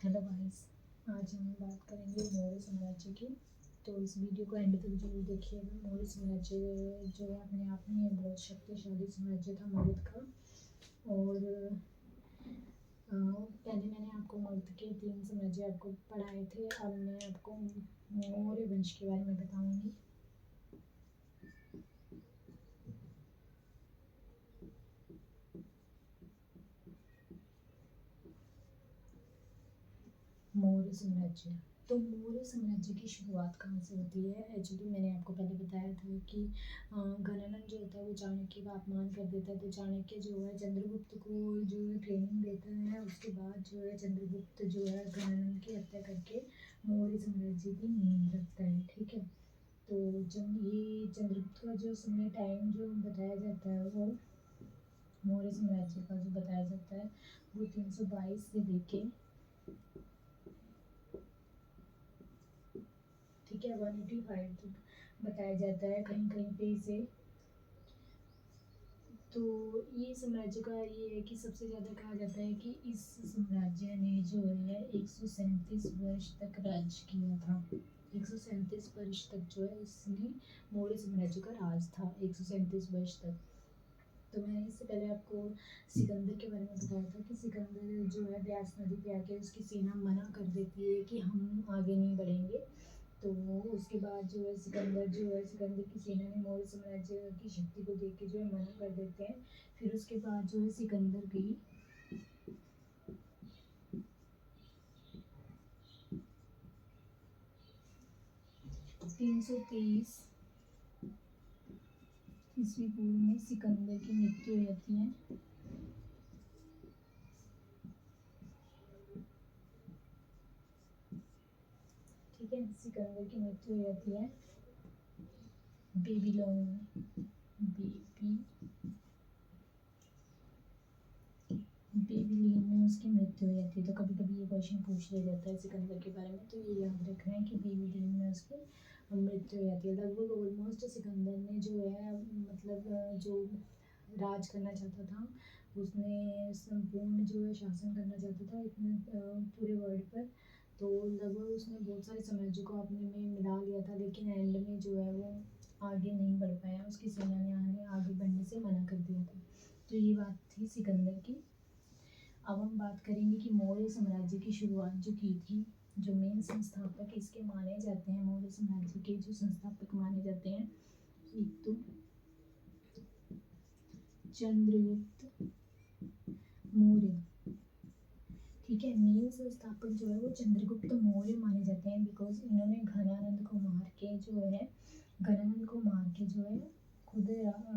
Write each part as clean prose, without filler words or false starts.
Hello guys, आज हम बात करेंगे मौर्य साम्राज्य की। तो इस वीडियो को एंड तक जरूर देखिएगा। मौर्य साम्राज्य जो है अपने आप में बहुत शक्तिशाली साम्राज्य था मगध का। और पहले मैंने आपको मगध के 3 साम्राज्य आपको पढ़ाए थे। अब मैं आपको मौर्य वंश के बारे में बताऊंगी। मौर्य साम्राज्य। तो मौर्य साम्राज्य की शुरुआत कहाँ से होती है? एक्चुअली मैंने आपको पहले बताया था कि गणानन जो होता है वो चाणक्य का अपमान कर देता है। तो चाणक्य जो है चंद्रगुप्त को जो है ट्रेनिंग देता है। उसके बाद जो है चंद्रगुप्त जो है गणानन की हत्या करके मौर्य साम्राज्य की नींव रखता है। ठीक है। तो जब ये चंद्रगुप्त का जो समय टाइम जो बताया जाता है वो मौर्य साम्राज्य का जो बताया जाता है वो 322 से लेके, ठीक है, 185 तक बताया जाता है कहीं कहीं पे इसे। तो ये साम्राज्य का ये है कि सबसे ज़्यादा कहा जाता है कि इस साम्राज्य ने जो है 137 वर्ष तक राज्य किया था। 137 वर्ष तक जो है इसने मौर्य साम्राज्य का राज था, 137 वर्ष तक। तो मैंने इससे पहले आपको सिकंदर के बारे में बताया था कि सिकंदर जो है ब्यास नदी पे आके उसकी सेना मना कर देती है कि हम आगे नहीं बढ़ेंगे। तो उसके बाद जो है सिकंदर की सेना ने मौर्य साम्राज्य की शक्ति को देख के जो है मना कर देते हैं। फिर उसके बाद जो है सिकंदर की 323 ईस्वी पूर्व में सिकंदर की मृत्यु हो जाती है। ठीक है, सिकंदर की मृत्यु हो जाती है बेबीलोन में उसकी मृत्यु हो जाती है। तो कभी कभी ये क्वेश्चन पूछ लिया जाता है सिकंदर के बारे में, तो ये याद रखना है कि बेबीलोन में उसकी मृत्यु हो जाती है। लगभग ऑलमोस्ट सिकंदर ने जो है मतलब जो राज करना चाहता था, उसने संपूर्ण जो है शासन करना चाहता था इतने पूरे वर्ल्ड पर। तो लगभग उसने बहुत सारे साम्राज्यों को अपने में मिला लिया था, लेकिन एंड में जो है वो आगे नहीं बढ़ पाया। उसकी सेना ने आगे बढ़ने से मना कर दिया था। तो ये बात थी सिकंदर की। अब हम बात करेंगे कि मौर्य साम्राज्य की शुरुआत जो की थी, जो मेन संस्थापक इसके माने जाते हैं, मौर्य साम्राज्य के जो संस्थापक माने जाते हैं, एक तो चंद्रगुप्त मौर्य। ठीक है, मेन संस्थापक जो है वो चंद्रगुप्त मौर्य माने जाते हैं, बिकॉज इन्होंने घनानंद को मार के जो है खुद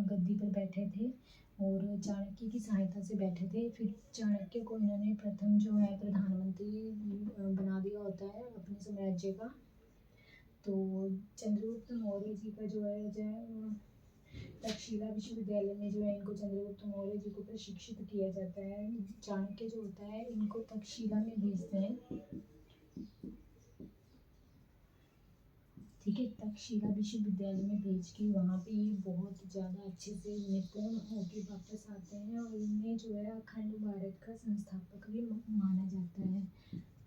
गद्दी पर बैठे थे और चाणक्य की सहायता से बैठे थे। फिर चाणक्य को इन्होंने प्रथम जो है प्रधानमंत्री बना दिया होता है अपने साम्राज्य का। तो चंद्रगुप्त मौर्य जी का जो है तक्षशिला विश्वविद्यालय में जो है इनको चंद्रगुप्त मौर्य जी को प्रशिक्षित किया जाता है। चाणक्य जो होता है इनको तक्षशिला में भेजते हैं। ठीक है, तक्षशिला विश्वविद्यालय में भेज के वहाँ पे ये बहुत ज़्यादा अच्छे से निपुण होके वापस आते हैं और इन्हें जो है अखंड भारत का संस्थापक भी माना जाता है।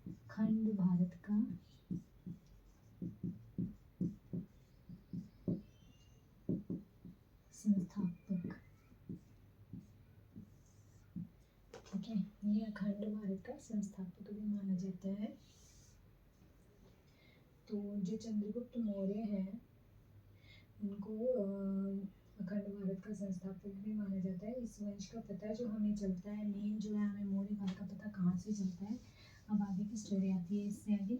अखंड भारत का संस्थापक। ठीक है, ये अखंड भारत का संस्थापक भी माना जाता है। तो जो चंद्रगुप्त मौर्य हैं उनको अखंड भारत का संस्थापक भी माना जाता है। इस वंश का पता जो हमें चलता है, मेन जो है हमें मौर्य काल का पता कहाँ से चलता है, अब आगे की स्टोरी आती है इससे आगे।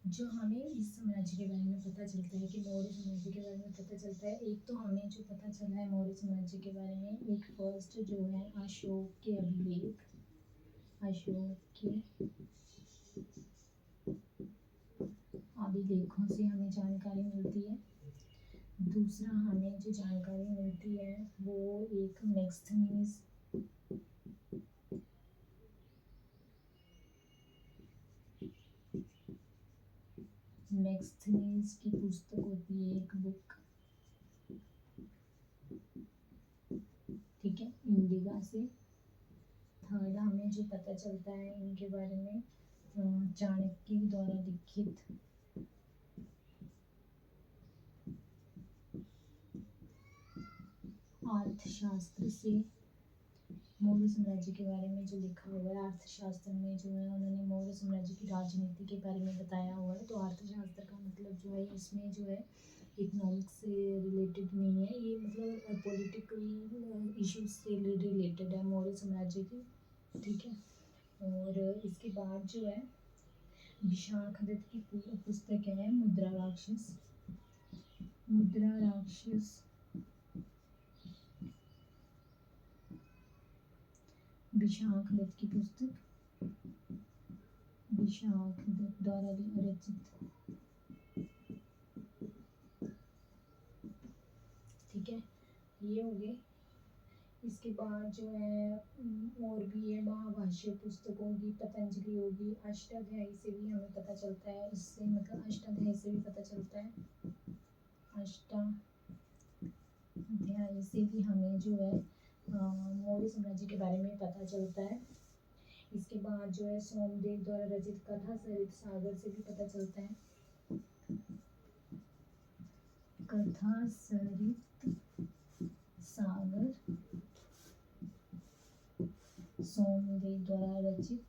जो हमें इस साम्राज्य के बारे में पता चलता है कि मौर्य साम्राज्य के बारे में पता चलता है, एक तो हमें जो पता चला है मौर्य साम्राज्य के बारे में, एक फर्स्ट जो है अशोक के अभिलेख, अशोक के अभिलेखों से हमें जानकारी मिलती है। दूसरा हमें जो जानकारी मिलती है वो एक मैक्सथनीज की पुस्तक होती है, एक बुक। इंडिका से। थर्ड हमें जो पता चलता है इनके बारे में, चाणक्य द्वारा लिखित अर्थशास्त्र से मौर्य साम्राज्य के बारे में जो लिखा हुआ है, अर्थशास्त्र में जो है उन्होंने मौर्य साम्राज्य की राजनीति के बारे में बताया हुआ है। तो अर्थशास्त्र का मतलब जो है इसमें जो है इकोनॉमिक्स से रिलेटेड नहीं है, ये मतलब पॉलिटिकल इश्यूज से रिलेटेड है मौर्य साम्राज्य की, ठीक है। और इसके बाद जो है विशाख दत्त की पुस्तक है मुद्रा राक्षस। मुद्रा राक्षस विशाख दत्त की पुस्तक, विशाख दत्त द्वारा रचित, ठीक है, ये हो गए। इसके बाद जो है और भी है महाभाष्य पुस्तकों की, पतंजलि होगी, अष्टाध्यायी से भी हमें पता चलता है, इससे मतलब अष्टाध्यायी से भी पता चलता है, अष्टाध्यायी से भी हमें जो है मौर्य साम्राज्य के बारे में पता चलता है। इसके बाद जो है सोमदेव द्वारा रचित कथा सरित सागर से भी पता चलता है, कथा सरित सागर सोमदेव द्वारा रचित,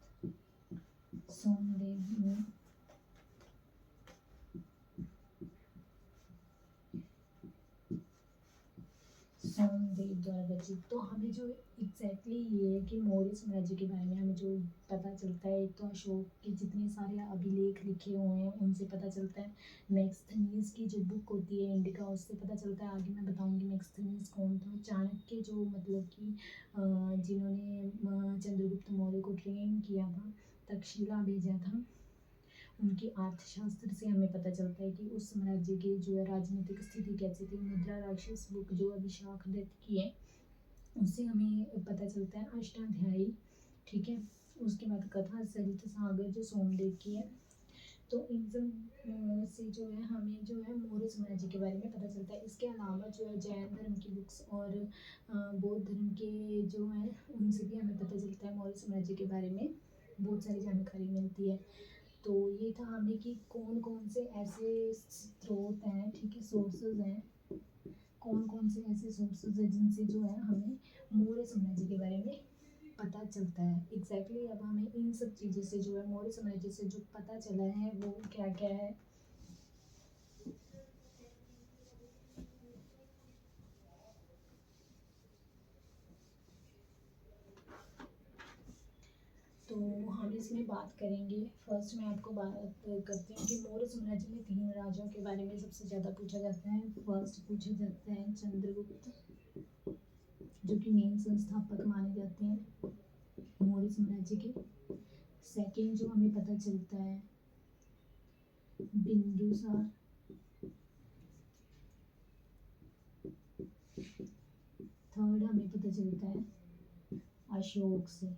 सोमदेव द्वारा रचित। तो हमें जो एग्जैक्टली ये है कि मौर्य साम्राज्य के बारे में हमें जो पता चलता है, एक तो अशोक के जितने सारे अभिलेख लिखे हुए हैं उनसे पता चलता है, मैक्सथनीज की जो बुक होती है इंडिका उससे पता चलता है, आगे मैं बताऊंगी मैक्सथनीज कौन था। चाणक्य जो मतलब कि जिन्होंने चंद्रगुप्त मौर्य को ट्रेन किया था, तक्षशिला भेजा था, उनकी अर्थशास्त्र से हमें पता चलता है कि उस साम्राज्य की जो है राजनीतिक स्थिति कैसी थी। मुद्रा राक्षस बुक जो विशाख दत्त की है उससे हमें पता चलता है अष्टाध्यायी, ठीक है। उसके बाद कथा सरित सागर जो सोमदेव की है। तो इन सब से जो है हमें जो है मौर्य साम्राज्य के बारे में पता चलता है। इसके अलावा जो है जैन धर्म की बुक्स और बौद्ध धर्म के जो है उनसे भी हमें पता चलता है मौर्य साम्राज्य के बारे में बहुत सारी जानकारी मिलती है। तो ये था हमें कि कौन कौन से ऐसे स्रोत हैं, ठीक है, सोर्सेज हैं, कौन कौन से ऐसे सोर्सेज हैं जिनसे जो है हमें मौर्य साम्राज्य के बारे में पता चलता है। एग्जैक्टली अब हमें इन सब चीज़ों से जो है मौर्य साम्राज्य से जो पता चला है वो क्या क्या है। तो हम इसमें बात करेंगे, फर्स्ट मैं आपको बात करते हैं कि मौर्य साम्राज्य में 3 राजाओं के बारे में सबसे ज़्यादा पूछा जाता है। फर्स्ट पूछा जाता है चंद्रगुप्त, जो कि मेन संस्थापक माने जाते हैं मौर्य साम्राज्य के। सेकंड जो हमें पता चलता है बिंदुसार, थर्ड हमें पता चलता है अशोक से,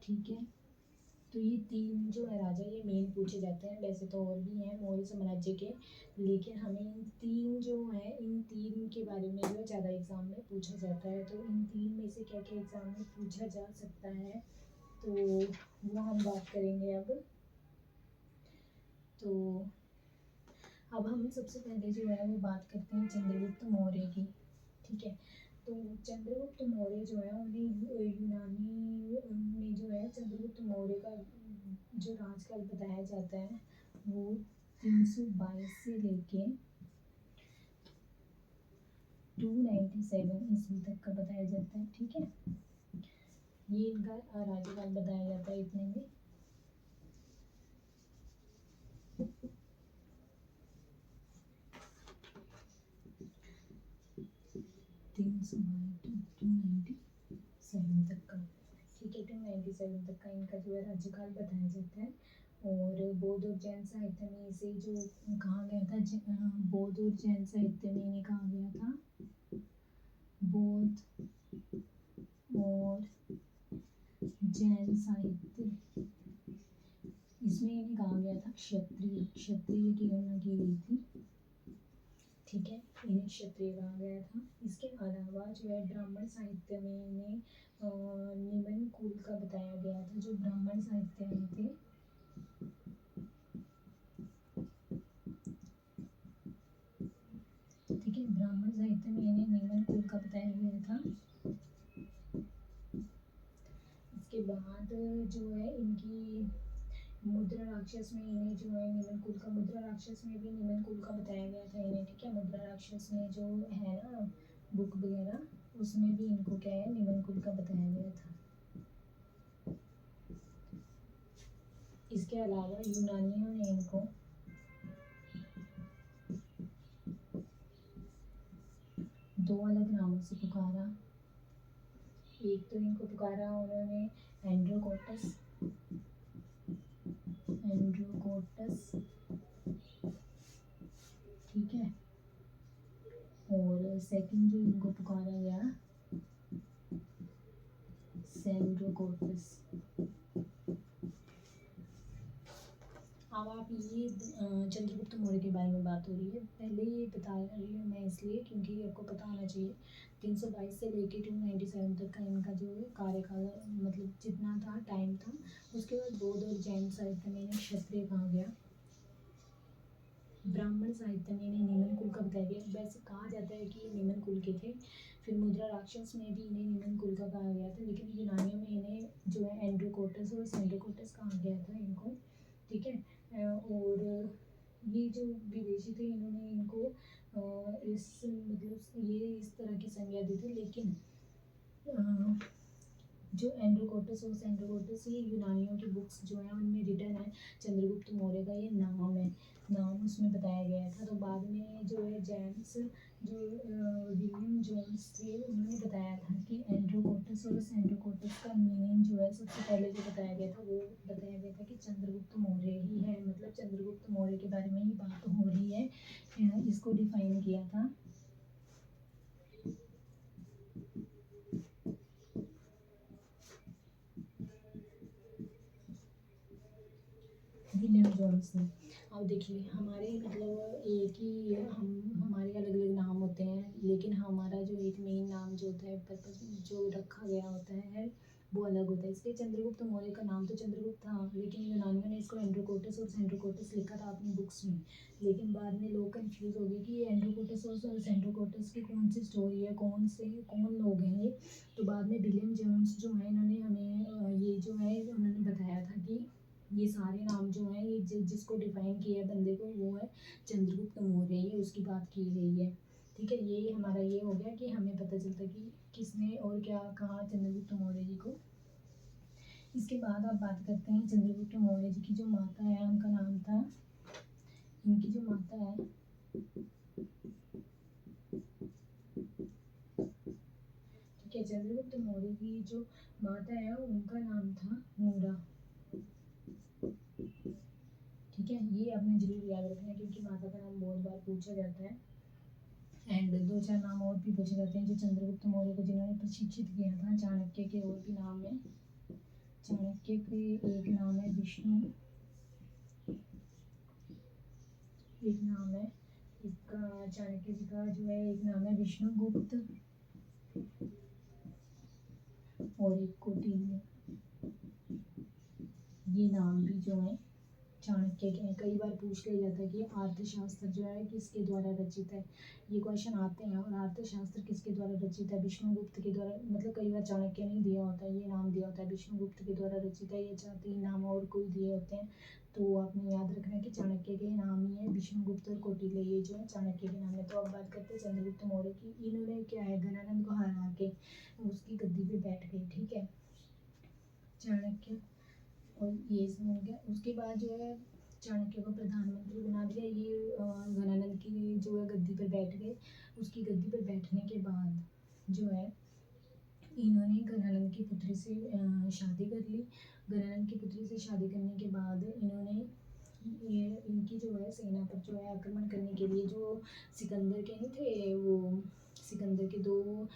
ठीक है। तो ये 3 जो है राजा ये मेन पूछे जाते हैं, वैसे तो और भी हैं मौर्य साम्राज्य के, लेकिन हमें इन 3 जो हैं इन 3 के बारे में जो ज़्यादा एग्ज़ाम में पूछा जाता है। तो इन 3 में से क्या क्या एग्ज़ाम में पूछा जा सकता है तो वो हम बात करेंगे अब। तो अब हम सबसे पहले जो है वो बात करते हैं चंद्रगुप्त मौर्य की, ठीक है। तो चंद्रगुप्त मौर्य जो है उन्हें यूनानी में जो है चंद्रगुप्त मौर्य का जो राजकाल बताया जाता है वो 322 से लेके 297 ईस्वी तक का बताया जाता है, ठीक है। ये इनका राजकाल बताया जाता है इतने में। तक का, ठीक है, 297 तक का इनका जो है राज्यकाल बताया जाता है। और बौद्ध और जैन साहित्य में इसे जो कहा गया था, बौद्ध और जैन साहित्य में इन्हें कहा गया था, बौद्ध और जैन साहित्य, इसमें इन्हें कहा गया था क्षत्रिय, क्षत्रिय की गणना की गई थी, ठीक है, इन्हें क्षत्रिय कहा गया था। इसके अलावा जो है ब्राह्मण साहित्य में इन्हें निमन कुल का बताया गया था। जो ब्राह्मण साहित्य में थे, ठीक है, ब्राह्मण साहित्य में इन्हें निमन कुल का बताया गया था। इसके बाद जो है इनकी मुद्रा राक्षस में इन्हें जो है निमन कुल का, मुद्रा राक्षस में भी निमन कुल का बताया गया था इन्हें, ठीक है। मुद्रा राक्षस में जो है ना बुक वगैरह, उसमें भी इनको क्या है निमन कुल का बताया गया था। इसके अलावा यूनानियों ने इनको दो अलग नामों से पुकारा। एक तो इनको पुकारा उन्होंने एंड्रोकोटस, ठीक है, और सेकंड जो इनको पुकारा गया सेंड्रोकोटस। अब आप ये चंद्रगुप्त मौर्य के बारे में बात हो रही है। पहले ये बता रही हूँ मैं इसलिए क्योंकि आपको पता होना चाहिए 322 से लेके 297 तक का इनका जो कार्यकाल मतलब जितना था टाइम था। उसके बाद बौद्ध और जैन साहित्य में इन्हें क्षत्रिय कहा गया। ब्राह्मण साहित्य में इन्हें निमन कुल का बताया गया। वैसे कहा जाता है कि ये निमन कुल के थे। फिर मुद्रा राक्षस में भी इन्हें निमन कुल का कहा गया था, लेकिन यूनानियों में इन्हें जो है एंड्रोकोटस और सेंड्रोकोटस कहा गया था इनको, ठीक है। और ये जो विदेशी थे इन्होंने इनको इस मतलब ये इस तरह की संज्ञा दी थी, लेकिन जो एंड्रोकोटस और सेंड्रोकोटस ये यूनानियों की बुक्स जो है उनमें रिटर्न है। चंद्रगुप्त मौर्य का ये नाम है, नाम उसमें बताया गया था। तो बाद में जो है जेम्स जो विलियम जोन्स थे उन्होंने बताया था कि एंड्रोकोटस और सेंड्रोकोटस का मीनिंग जो है सबसे पहले जो बताया गया था वो बताया गया था कि चंद्रगुप्त मौर्य ही है, मतलब चंद्रगुप्त मौर्य के बारे में ही बात हो रही है, इसको डिफाइन किया था। विलियम जोन्स ने। अब देखिए हमारे मतलब एक ही हमारे अलग अलग नाम होते हैं, लेकिन हमारा जो एक मेन नाम जो होता है पर्पस जो रखा गया होता है वो अलग होता है। इसलिए चंद्रगुप्त मौर्य का नाम तो चंद्रगुप्त था, लेकिन यूनानियों ने इसको एंड्रोकोटस और सेंड्रोकोटस लिखा था अपनी बुक्स में। लेकिन बाद में लोग कंफ्यूज हो गए कि ये एंड्रोकोटस और सेंड्रोकोटस की कौन सी स्टोरी है, कौन लोग हैं ये। तो बाद में विलियम जोन्स जो है इन्होंने हमें ये जो है उन्होंने बताया था कि ये सारे नाम जो हैं ये जिसको डिफाइन किया है बंदे को वो है चंद्रगुप्त मौर्य, ये उसकी बात की गई है, ठीक है। ये हमारा ये हो गया कि हमें पता चलता है कि किसने और क्या कहा चंद्रगुप्त मौर्य जी को। इसके बाद आप बात करते हैं चंद्रगुप्त मौर्य जी की जो माता है उनका नाम था, इनकी जो माता है ठीक है, चंद्रगुप्त मौर्य की जो माता है उनका नाम था मूरा, ठीक है। ये आपने जरूर याद रखना है क्योंकि माता का नाम बहुत बार पूछा जाता है। एंड दो चार नाम और भी पूछे जाते हैं जो चंद्रगुप्त मौर्य को जिन्होंने प्रशिक्षित किया था। चाणक्य के और भी नाम है, चाणक्य के एक नाम है विष्णु, एक नाम है इसका चाणक्य जी का जो है एक नाम है विष्णुगुप्त और एक कौटिल्य। ये नाम भी जो है चाणक्य के हैं। कई बार पूछ लिया जाता है कि अर्थशास्त्र जो है किसके द्वारा रचित है, ये क्वेश्चन आते हैं। और अर्थशास्त्र किसके द्वारा रचित है, विष्णुगुप्त के द्वारा, मतलब कई बार चाणक्य नहीं दिया होता है, ये नाम दिया होता है विष्णुगुप्त के द्वारा रचित है। ये 4-3 नाम और कोई दिए होते हैं, तो आपने याद रखना है कि चाणक्य के नाम ही है विष्णुगुप्त और कौटिल्य, ये जो है चाणक्य के नाम है। तो अब बात करते हैं चंद्रगुप्त मौर्य की। इन्होंने क्या है घनानंद को हरा के उसकी गद्दी पे बैठ गए, ठीक है, चाणक्य। और ये सब हो गया। उसके बाद जो है चाणक्य को प्रधानमंत्री बना दिया। ये घनानंद की जो है गद्दी पर बैठ गए। उसकी गद्दी पर बैठने के बाद जो है इन्होंने घनानंद की पुत्री से शादी कर ली। घनानंद की पुत्री से शादी करने के बाद इन्होंने ये इनकी जो है सेना पर जो है आक्रमण करने के लिए जो सिकंदर के नहीं थे वो सिकंदर के 2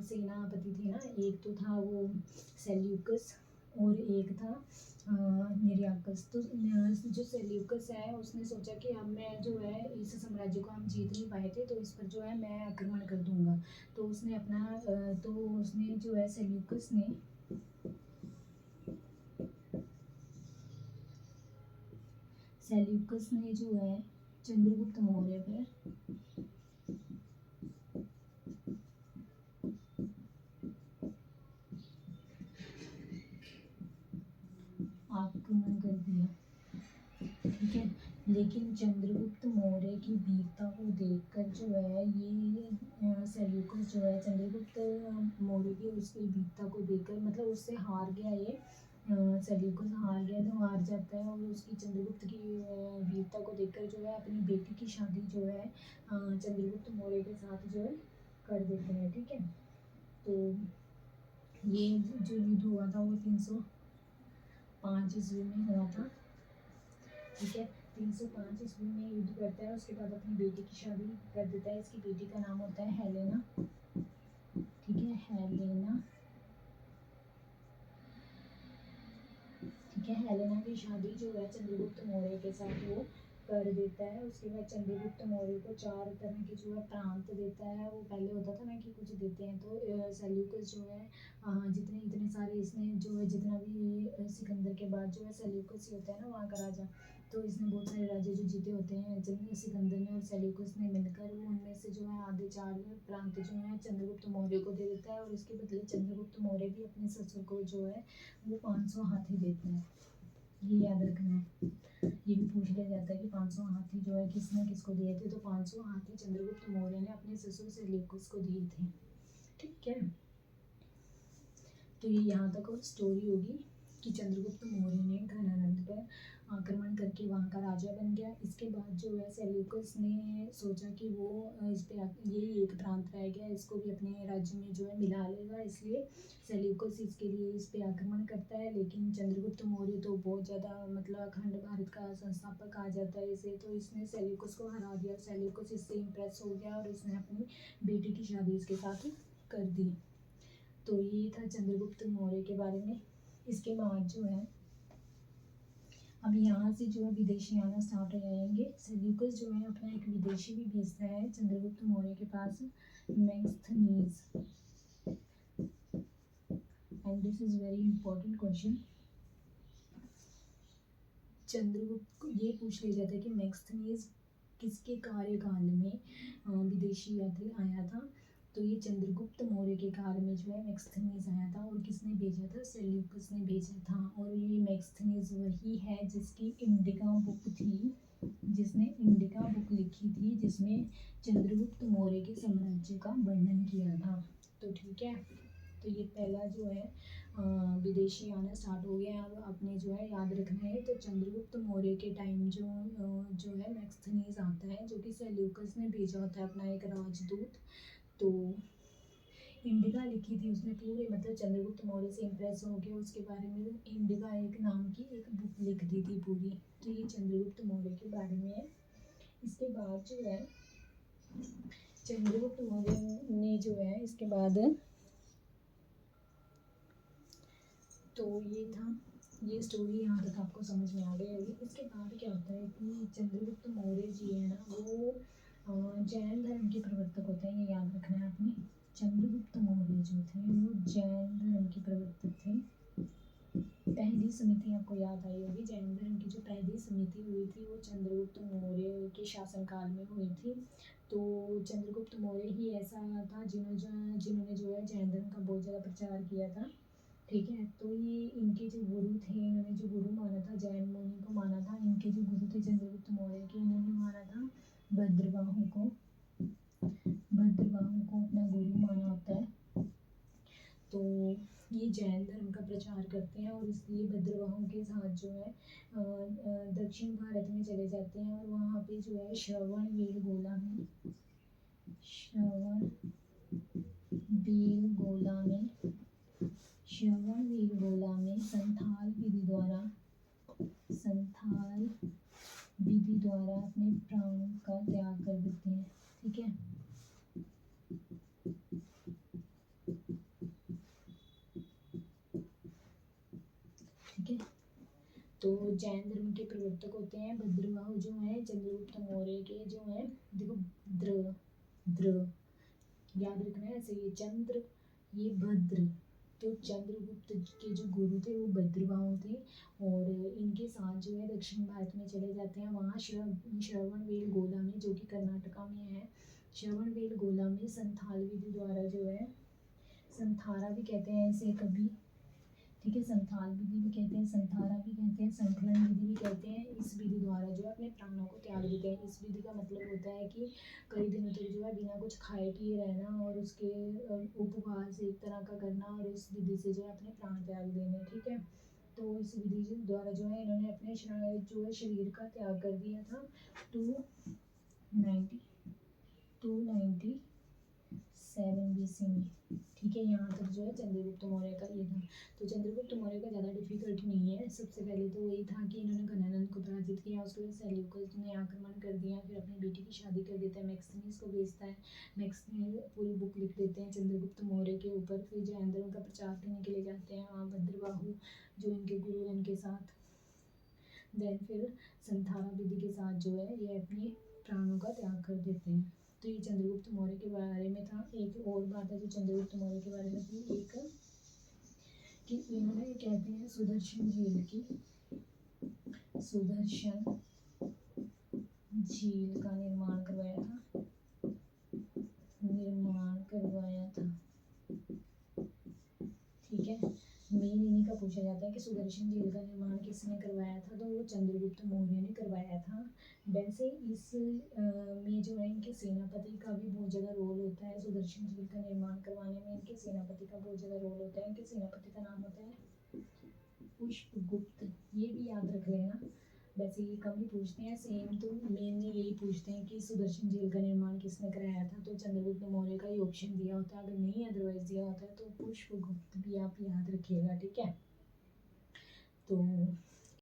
सेनापति थे ना, एक तो था वो सेल्यूकस और एक था निरियाकस। तो जो सेल्यूकस है उसने सोचा कि अब मैं जो है इस साम्राज्य को हम जीत नहीं पाए थे, तो इस पर जो है मैं आक्रमण कर दूंगा। तो उसने अपना तो उसने जो है सेल्यूकस ने जो है चंद्रगुप्त मौर्य पर आक्रमण कर दिया, ठीक है। लेकिन चंद्रगुप्त मौर्य की वीरता को देखकर जो है ये सेल्यूकस जो है चंद्रगुप्त मौर्य की उसकी वीरता को देखकर मतलब उससे हार गया ये सेल्यूकस हार गया, तो हार जाता है और उसकी चंद्रगुप्त की वीरता को देखकर जो है अपनी बेटी की शादी जो है चंद्रगुप्त मौर्य के साथ जो है कर देते हैं, ठीक है। तो ये जो युद्ध हुआ था वो 305 ईस्वी में हुआ था, ठीक है। 305 ईस्वी में युद्ध करता है, उसके बाद अपनी बेटी की शादी कर देता है। इसकी बेटी का नाम होता है हेलेना, ठीक है, हेलेना, ठीक है। हेलेना की शादी जो है चंद्रगुप्त मौर्य के साथ वो कर देता है। उसके बाद चंद्रगुप्त मौर्य को 4 तरह के जो है प्रांत देता है। वो पहले होता था ना कि कुछ देते हैं, तो सेल्यूकस जो है जितने इतने सारे इसने जो है जितना भी सिकंदर के बाद जो है सेल्यूकस ही होता है ना वहाँ का राजा, तो इसने बहुत सारे राज्य जो जीते होते हैं सिकंदर ने और सेल्यूकस ने मिलकर, वो उनमें से जो है आधे 4 प्रांत जो है चंद्रगुप्त मौर्य को दे देता है। और इसके बदले चंद्रगुप्त मौर्य भी अपने ससुर को जो है वो 500 हाथी देते हैं। ये याद रखना है, ये भी पूछ लिया जाता है कि 500 हाथी जो है किसने किसको दिए थे, तो 500 हाथी चंद्रगुप्त मौर्य ने अपने ससुर सेल्यूकस को दिए थे, ठीक है। तो ये यहाँ तक और स्टोरी होगी कि चंद्रगुप्त मौर्य ने घनानंद पर आक्रमण करके वहाँ का राजा बन गया। इसके बाद जो है सेल्यूकस ने सोचा कि वो इस पे ये एक प्रांत रह गया, इसको भी अपने राज्य में जो है मिला लेगा, इसलिए सेल्यूकस इसके लिए इस पे आक्रमण करता है। लेकिन चंद्रगुप्त मौर्य तो बहुत ज़्यादा मतलब अखंड भारत का संस्थापक कहा जाता है इसे, तो इसने सेल्यूकस को हरा दिया। सेल्यूकस इससे इम्प्रेस हो गया और इसने अपनी बेटी की शादी इसके साथ कर दी। तो ये था चंद्रगुप्त मौर्य के बारे में। इसके बाद जो है अब यहाँ से जो है विदेशी आना स्टार्ट हो जाएंगे। सेल्यूकस जो है अपना एक विदेशी भी भेजता है चंद्रगुप्त मौर्य के पास, Megasthenes. And this is very important question. Chandragupta को ये पूछ लिया जाता है कि मेगस्थनीज किसके कार्यकाल में विदेशी यात्री आया था, तो ये चंद्रगुप्त मौर्य के काल में जो है मेगस्थनीज आया था। और किसने भेजा था, सेल्यूकस ने भेजा था। और ये मेगस्थनीज वही है जिसकी इंडिका बुक थी, जिसने इंडिका बुक लिखी थी, जिसमें चंद्रगुप्त मौर्य के साम्राज्य का वर्णन किया था। तो ठीक है, तो ये पहला जो है विदेशी आना स्टार्ट हो गया। अब अपने जो है याद रखना है, तो चंद्रगुप्त मौर्य के टाइम जो है मेगस्थनीज आता है, जो कि सेल्यूकस ने भेजा होता है अपना एक राजदूत। तो इंडिका लिखी थी उसने पूरे, मतलब चंद्रगुप्त मौर्य से इम्प्रेस हो गया, उसके बारे में इंडिका एक नाम की एक बुक लिख दी थी पूरी। तो ये चंद्रगुप्त मौर्य के बारे में है। इसके बाद जो है चंद्रगुप्त मौर्य ने जो है इसके बाद, तो ये था, ये स्टोरी यहाँ तक आपको समझ में आ गई होगी। इसके बाद क्या होता है कि चंद्रगुप्त मौर्य जी है ना, वो जैन धर्म के प्रवर्तक होते हैं, ये याद रखना है आपने। चंद्रगुप्त मौर्य जो थे वो जैन धर्म के प्रवर्तक थे। पहली समिति आपको याद आई होगी, जैन धर्म की जो पहली समिति हुई थी वो चंद्रगुप्त मौर्य के शासनकाल में हुई थी। तो चंद्रगुप्त मौर्य ही ऐसा था जिन्होंने जो है जैन धर्म का बहुत ज़्यादा प्रचार किया था, ठीक है। तो ये इनके जो गुरु थे, इन्होंने जो गुरु माना था, जैन मुनि को माना था, इनके जो गुरु थे चंद्रगुप्त मौर्य के, इन्होंने माना था भद्रबाहु को, भद्रबाहु को अपना गुरु माना होता है। तो ये जैन धर्म का प्रचार करते हैं और इसलिए भद्रबाहु के साथ जो है दक्षिण भारत में चले जाते हैं और वहाँ पे जो है श्रवण बेलगोला में संथाल विधि द्वारा अपने प्राण का त्याग कर देते हैं, ठीक है। तो जैन धर्म के प्रवर्तक होते हैं भद्रबाहु जो हैं चंद्रगुप्त मौर्य के जो हैं, देखो द्र द्र याद रखना है ऐसे, ये चंद्र ये भद्र, तो चंद्रगुप्त के जो गुरु थे वो भद्रबाहु थे और इनके साथ जो है दक्षिण भारत में चले जाते हैं। वहाँ श्रवणबेल गोला में जो कि कर्नाटका में है, श्रवणबेल गोला में संथाल विधि द्वारा जो है, संथारा भी कहते हैं इसे कभी, ठीक है, संथाल विधि भी कहते हैं, संथारा भी कहते हैं, संकलन विधि भी कहते हैं। इस विधि द्वारा जो है अपने प्राणों को त्याग देते हैं। इस विधि का मतलब होता है कि कई दिनों तक जो है बिना कुछ खाए पिए रहना और उसके उपवास एक तरह का करना और इस विधि से जो है अपने प्राण त्याग देने, ठीक है। तो इस विधि द्वारा जो है इन्होंने अपने जो है शरीर का त्याग कर दिया था। 297 BC में, ठीक है। यहाँ तक जो है चंद्रगुप्त मौर्य का ये था। तो चंद्रगुप्त मौर्य का ज़्यादा डिफिकल्ट नहीं है। सबसे पहले तो वही था कि इन्होंने घनानंद को पराजित किया, उसके बाद सेल्यूकस ने आक्रमण कर दिया, फिर अपनी बेटी की शादी कर देता है, मैक्सिमस को बेचता है, मैक्सिमस पूरी बुक लिख देते हैं चंद्रगुप्त मौर्य के ऊपर। फिर जैन धर्म का प्रचार करने के लिए जाते हैं वहाँ भद्रबाहु जो इनके गुरु हैं इनके साथ। देन फिर संथारा विधि के साथ जो है ये अपने प्राणों का त्याग कर देते हैं। तो ये चंद्रगुप्त मौर्य के बारे में था। एक और बात है जो चंद्रगुप्त मौर्य के बारे में थी, एक कि इन्होंने कहते हैं सुदर्शन झील की, सुदर्शन झील का निर्माण करवाया था, ठीक है। मेन इन्हीं का पूछा जाता है कि सुदर्शन झील का निर्माण किसने करवाया था, तो वो चंद्रगुप्त मौर्य ने करवाया था। वैसे इस में जो है इनके सेनापति का भी बहुत ज़्यादा रोल होता है। सुदर्शन झील का निर्माण करवाने में इनके सेनापति का बहुत ज़्यादा रोल होता है। इनके सेनापति का नाम होता है पुष्पगुप्त, ये भी याद रख लेना। वैसे ये कम ही पूछते हैं, सेम तो मेनली यही पूछते हैं कि सुदर्शन झील का निर्माण किसने कराया था, तो चंद्रगुप्त मौर्य का ही ऑप्शन दिया होता है। अगर नहीं अदरवाइज दिया होता है तो पुष्पगुप्त भी आप याद रखिएगा, ठीक है। तो